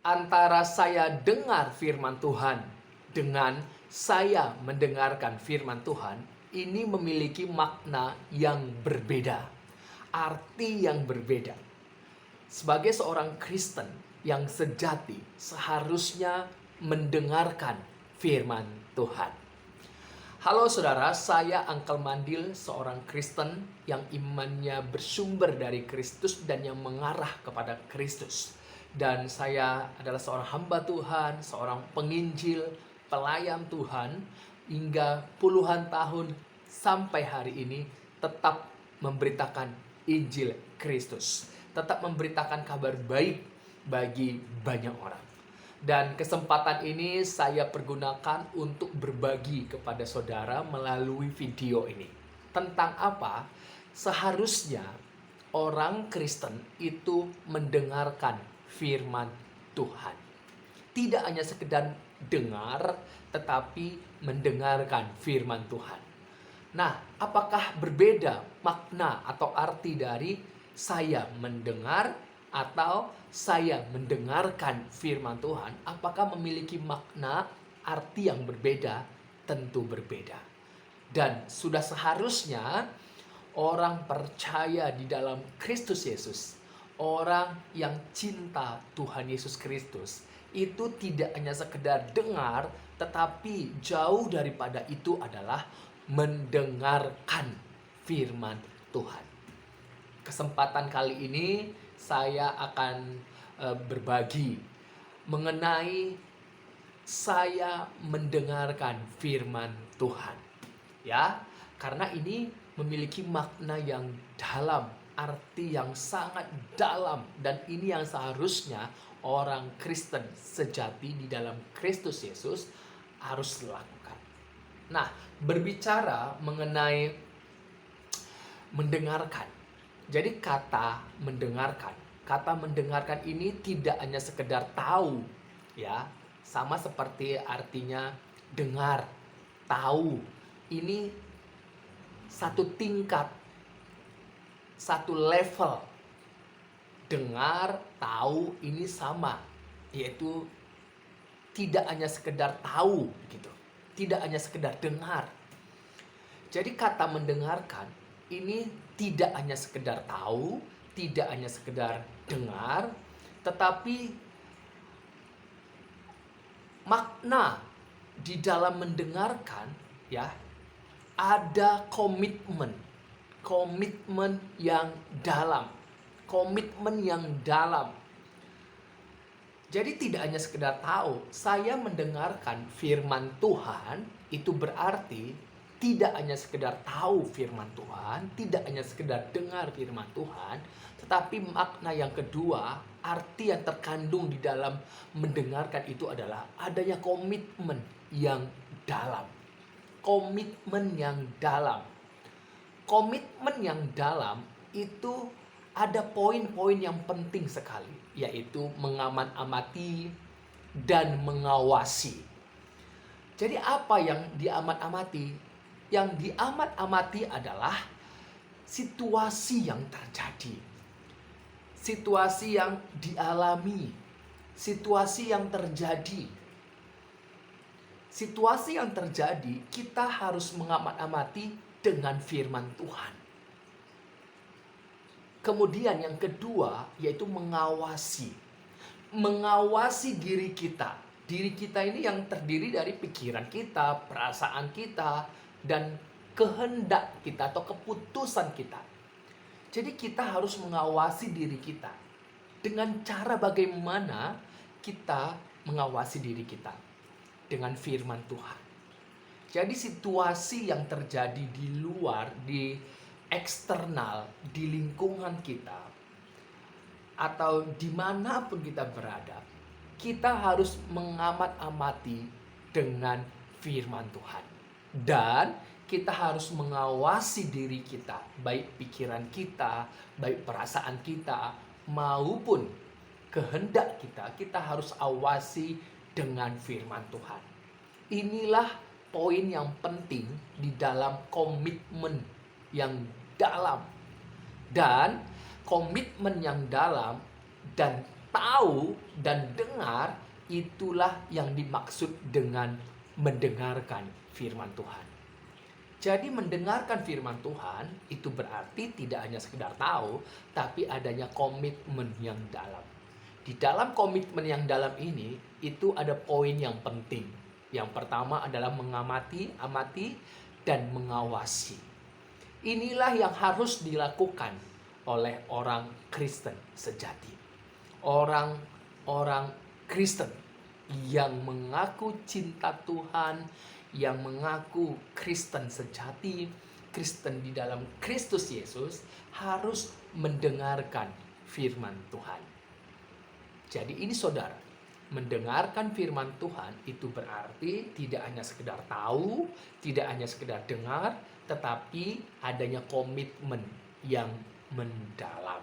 antara saya dengar firman Tuhan dengan saya mendengarkan firman Tuhan, ini memiliki makna yang berbeda, arti yang berbeda. Sebagai seorang Kristen yang sejati, seharusnya mendengarkan firman Tuhan. Halo saudara, saya Uncle Mandil, seorang Kristen yang imannya bersumber dari Kristus dan yang mengarah kepada Kristus. Dan saya adalah seorang hamba Tuhan, seorang penginjil, pelayan Tuhan, hingga puluhan tahun sampai hari ini tetap memberitakan Injil Kristus. Tetap memberitakan kabar baik bagi banyak orang. Dan kesempatan ini saya pergunakan untuk berbagi kepada saudara melalui video ini. Tentang apa? Seharusnya orang Kristen itu mendengarkan firman Tuhan. Tidak hanya sekedar dengar, tetapi mendengarkan firman Tuhan. Nah, apakah berbeda makna atau arti dari saya mendengar atau saya mendengarkan firman Tuhan? Apakah memiliki makna, arti yang berbeda? Tentu berbeda. Dan sudah seharusnya orang percaya di dalam Kristus Yesus, orang yang cinta Tuhan Yesus Kristus, itu tidak hanya sekedar dengar, tetapi jauh daripada itu adalah mendengarkan firman Tuhan. Kesempatan kali ini saya akan berbagi mengenai saya mendengarkan firman Tuhan. Ya, karena ini memiliki makna yang dalam, arti yang sangat dalam, dan ini yang seharusnya orang Kristen sejati di dalam Kristus Yesus harus lakukan. Nah, berbicara mengenai mendengarkan. Jadi kata mendengarkan ini tidak hanya sekedar tahu, ya, sama seperti artinya dengar, tahu. Ini satu tingkat, satu level. Dengar, tahu ini sama, yaitu tidak hanya sekedar tahu gitu. Tidak hanya sekedar dengar. Jadi kata mendengarkan ini tidak hanya sekedar tahu, tidak hanya sekedar dengar, tetapi makna di dalam mendengarkan, ya, ada komitmen yang dalam, Jadi tidak hanya sekedar tahu, saya mendengarkan firman Tuhan, itu berarti tidak hanya sekedar tahu firman Tuhan, tidak hanya sekedar dengar firman Tuhan, tetapi makna yang kedua, arti yang terkandung di dalam mendengarkan itu adalah adanya komitmen yang dalam. Komitmen yang dalam. Komitmen yang dalam itu ada poin-poin yang penting sekali, yaitu mengamat-amati dan mengawasi. Jadi apa yang diamat-amati? Yang diamat-amati adalah situasi yang terjadi, situasi yang dialami, situasi yang terjadi. Situasi yang terjadi, kita harus mengamat-amati dengan firman Tuhan. Kemudian yang kedua, yaitu mengawasi. Mengawasi diri kita. Diri kita ini yang terdiri dari pikiran kita, perasaan kita, dan kehendak kita atau keputusan kita. Jadi kita harus mengawasi diri kita. Dengan cara bagaimana kita mengawasi diri kita? Dengan firman Tuhan. Jadi situasi yang terjadi di luar, di eksternal, di lingkungan kita, atau dimanapun kita berada, kita harus mengamat-amati dengan firman Tuhan. Dan kita harus mengawasi diri kita, baik pikiran kita, baik perasaan kita, maupun kehendak kita. Kita harus awasi dengan firman Tuhan. Inilah poin yang penting di dalam komitmen yang dalam. Dan komitmen yang dalam dan tahu dan dengar, itulah yang dimaksud dengan mendengarkan firman Tuhan. Jadi mendengarkan firman Tuhan itu berarti tidak hanya sekedar tahu, tapi adanya komitmen yang dalam. Di dalam komitmen yang dalam ini, itu ada poin yang penting. Yang pertama adalah mengamati, dan mengawasi. Inilah yang harus dilakukan oleh orang Kristen sejati. Orang Kristen yang mengaku cinta Tuhan, yang mengaku Kristen sejati, Kristen di dalam Kristus Yesus, harus mendengarkan firman Tuhan. Jadi ini saudara, mendengarkan firman Tuhan itu berarti tidak hanya sekedar tahu, tidak hanya sekedar dengar, tetapi adanya komitmen yang mendalam.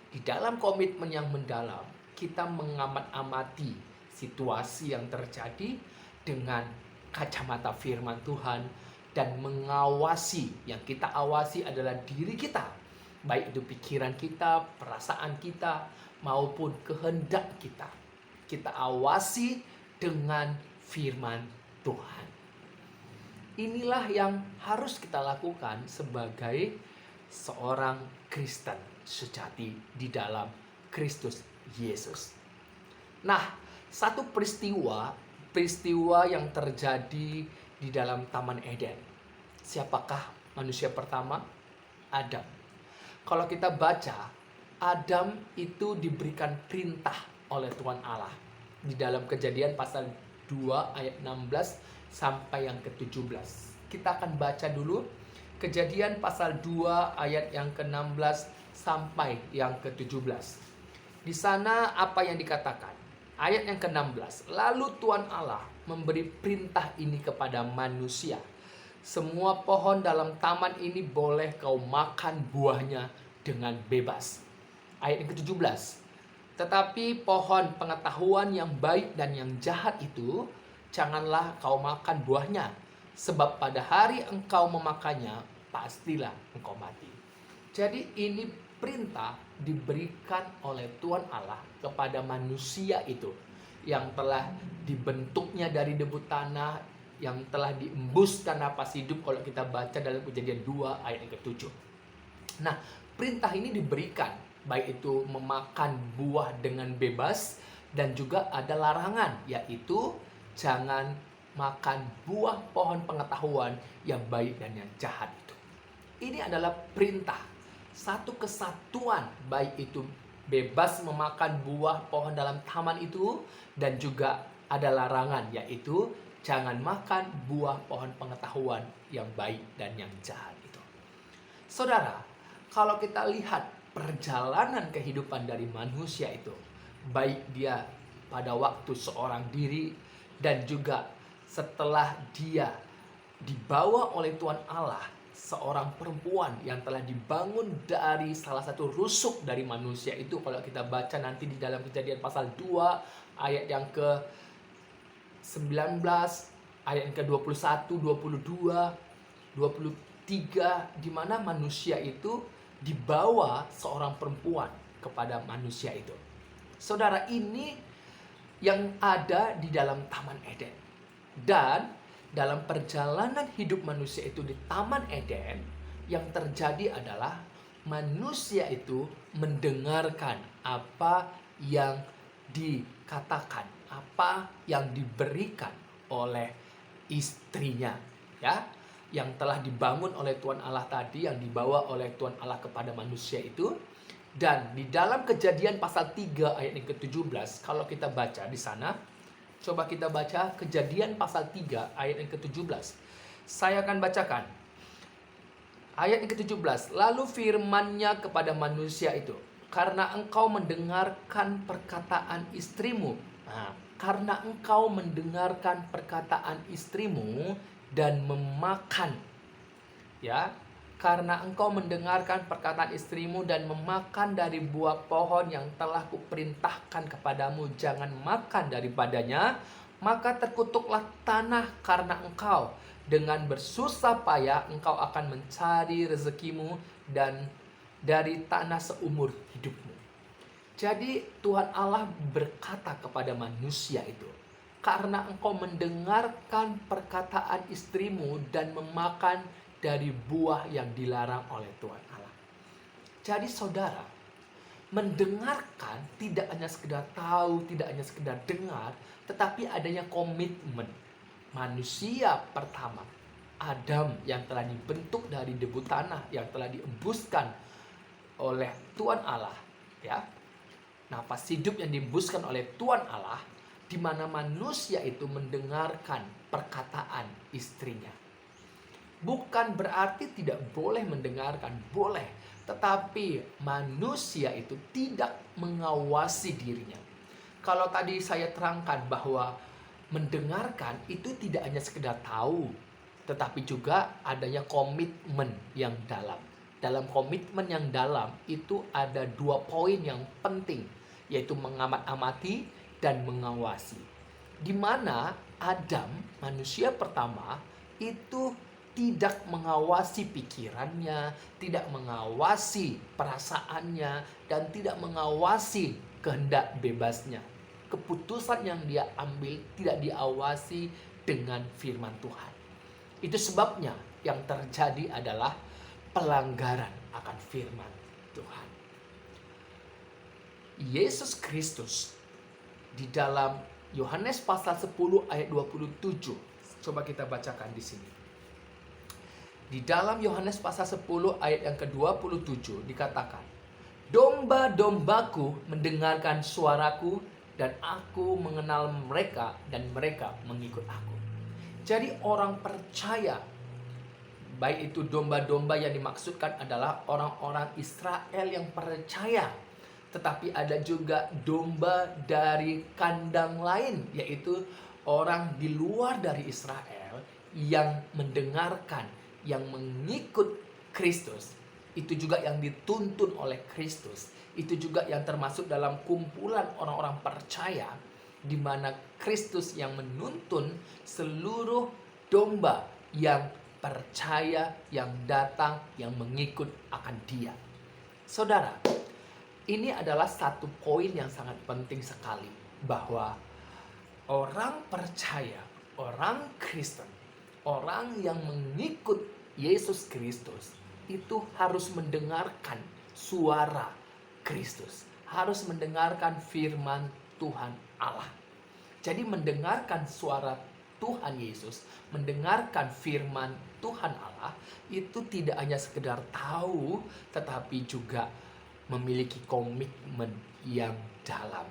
Di dalam komitmen yang mendalam, kita mengamat-amati situasi yang terjadi dengan kacamata firman Tuhan dan mengawasi. Yang kita awasi adalah diri kita, baik itu pikiran kita, perasaan kita, maupun kehendak kita. Kita awasi dengan firman Tuhan. Inilah yang harus kita lakukan sebagai seorang Kristen sejati di dalam Kristus Yesus. Nah, satu peristiwa yang terjadi di dalam Taman Eden. Siapakah manusia pertama? Adam. Kalau kita baca, Adam itu diberikan perintah oleh Tuhan Allah di dalam Kejadian pasal 2 ayat 16 sampai yang ke-17. Kita akan baca dulu Kejadian pasal 2 ayat yang ke-16 sampai yang ke-17. Di sana apa yang dikatakan? Ayat yang ke-16. Lalu Tuhan Allah memberi perintah ini kepada manusia. Semua pohon dalam taman ini boleh kau makan buahnya dengan bebas. Ayat yang ke-17. Tetapi pohon pengetahuan yang baik dan yang jahat itu janganlah kau makan buahnya, sebab pada hari engkau memakannya pastilah engkau mati. Jadi ini perintah diberikan oleh Tuhan Allah kepada manusia itu yang telah dibentuknya dari debu tanah, yang telah diembuskan napas hidup kalau kita baca dalam Kejadian 2 ayat yang ke-7. Nah, perintah ini diberikan baik itu memakan buah dengan bebas, dan juga ada larangan, yaitu jangan makan buah pohon pengetahuan yang baik dan yang jahat itu. Ini adalah perintah, satu kesatuan, baik itu bebas memakan buah pohon dalam taman itu, dan juga ada larangan, yaitu jangan makan buah pohon pengetahuan yang baik dan yang jahat itu. Saudara, kalau kita lihat perjalanan kehidupan dari manusia itu, baik dia pada waktu seorang diri dan juga setelah dia dibawa oleh Tuhan Allah, seorang perempuan yang telah dibangun dari salah satu rusuk dari manusia itu. Kalau kita baca nanti di dalam Kejadian pasal 2 ayat yang ke-19, ayat yang ke-21, 22, 23, di mana manusia itu dibawa seorang perempuan kepada manusia itu. Saudara, ini yang ada di dalam Taman Eden. Dan dalam perjalanan hidup manusia itu di Taman Eden, yang terjadi adalah manusia itu mendengarkan apa yang dikatakan, apa yang diberikan oleh istrinya, ya, yang telah dibangun oleh Tuhan Allah tadi, yang dibawa oleh Tuhan Allah kepada manusia itu. Dan di dalam Kejadian pasal 3 ayat yang ke-17, kalau kita baca di sana, coba kita baca Kejadian pasal 3 ayat yang ke-17. Saya akan bacakan. Ayat yang ke-17. Lalu firman-Nya kepada manusia itu, karena engkau mendengarkan perkataan istrimu. Nah, karena engkau mendengarkan perkataan istrimu dan memakan, ya, karena engkau mendengarkan perkataan istrimu dan memakan dari buah pohon yang telah kuperintahkan kepadamu, jangan makan daripadanya, maka terkutuklah tanah karena engkau. Dengan bersusah payah engkau akan mencari rezekimu dan dari tanah seumur hidupmu. Jadi Tuhan Allah berkata kepada manusia itu, karena engkau mendengarkan perkataan istrimu dan memakan dari buah yang dilarang oleh Tuhan Allah. Jadi saudara, mendengarkan tidak hanya sekedar tahu, tidak hanya sekedar dengar, tetapi adanya komitmen. Manusia pertama, Adam, yang telah dibentuk dari debu tanah, yang telah diembuskan oleh Tuhan Allah, ya. Nafas hidup yang diembuskan oleh Tuhan Allah, di mana manusia itu mendengarkan perkataan istrinya. Bukan berarti tidak boleh mendengarkan, boleh. Tetapi manusia itu tidak mengawasi dirinya. Kalau tadi saya terangkan bahwa mendengarkan itu tidak hanya sekedar tahu, tetapi juga adanya komitmen yang dalam. Dalam komitmen yang dalam itu ada 2 poin yang penting, yaitu mengamat-amati dan mengawasi. Di mana Adam, manusia pertama, itu tidak mengawasi pikirannya, tidak mengawasi perasaannya, dan tidak mengawasi kehendak bebasnya. Keputusan yang dia ambil tidak diawasi dengan firman Tuhan. Itu sebabnya yang terjadi adalah pelanggaran akan firman Tuhan. Yesus Kristus di dalam Yohanes pasal 10 ayat 27. Coba kita bacakan di sini. Di dalam Yohanes pasal 10 ayat yang ke-27 dikatakan, domba-dombaku mendengarkan suaraku dan aku mengenal mereka dan mereka mengikut aku. Jadi orang percaya, baik itu domba-domba yang dimaksudkan adalah orang-orang Israel yang percaya. Tetapi ada juga domba dari kandang lain, yaitu orang di luar dari Israel yang mendengarkan, yang mengikut Kristus. Itu juga yang dituntun oleh Kristus. Itu juga yang termasuk dalam kumpulan orang-orang percaya, di mana Kristus yang menuntun seluruh domba yang percaya, yang datang, yang mengikut akan Dia. Saudara, ini adalah satu poin yang sangat penting sekali, bahwa orang percaya, orang Kristen, orang yang mengikut Yesus Kristus itu harus mendengarkan suara Kristus, harus mendengarkan firman Tuhan Allah. Jadi mendengarkan suara Tuhan Yesus, mendengarkan firman Tuhan Allah itu tidak hanya sekedar tahu, tetapi juga memiliki komitmen yang dalam.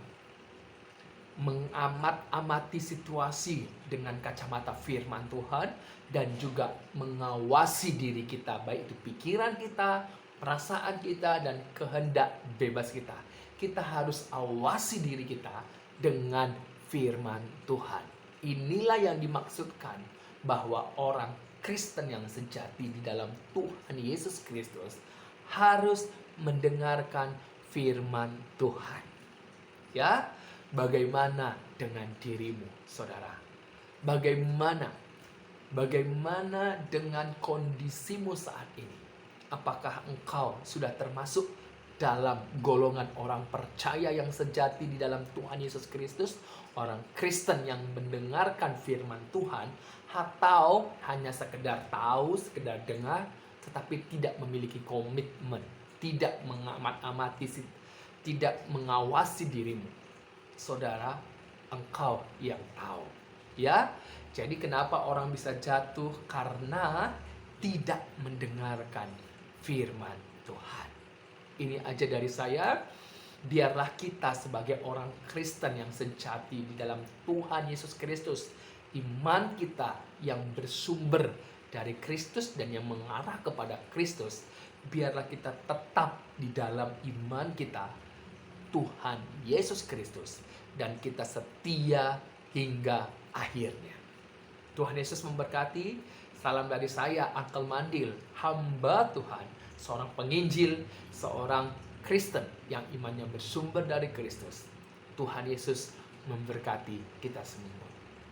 Mengamat-amati situasi dengan kacamata firman Tuhan dan juga mengawasi diri kita, baik itu pikiran kita, perasaan kita, dan kehendak bebas kita. Kita harus awasi diri kita dengan firman Tuhan. Inilah yang dimaksudkan bahwa orang Kristen yang sejati di dalam Tuhan Yesus Kristus harus mendengarkan firman Tuhan. Ya, bagaimana dengan dirimu, saudara? Bagaimana dengan kondisimu saat ini? Apakah engkau sudah termasuk dalam golongan orang percaya yang sejati di dalam Tuhan Yesus Kristus, orang Kristen yang mendengarkan firman Tuhan, atau hanya sekedar tahu, sekedar dengar, tetapi tidak memiliki komitmen, tidak mengamat-amati, tidak mengawasi dirimu? Saudara, engkau yang tahu. Ya, jadi kenapa orang bisa jatuh? Karena tidak mendengarkan firman Tuhan. Ini aja dari saya. Biarlah kita sebagai orang Kristen yang sejati di dalam Tuhan Yesus Kristus, iman kita yang bersumber dari Kristus dan yang mengarah kepada Kristus, biarlah kita tetap di dalam iman kita Tuhan Yesus Kristus, dan kita setia hingga akhirnya. Tuhan Yesus memberkati. Salam dari saya, Uncle Mandil, hamba Tuhan, seorang penginjil, seorang Kristen yang imannya bersumber dari Kristus. Tuhan Yesus memberkati kita semua.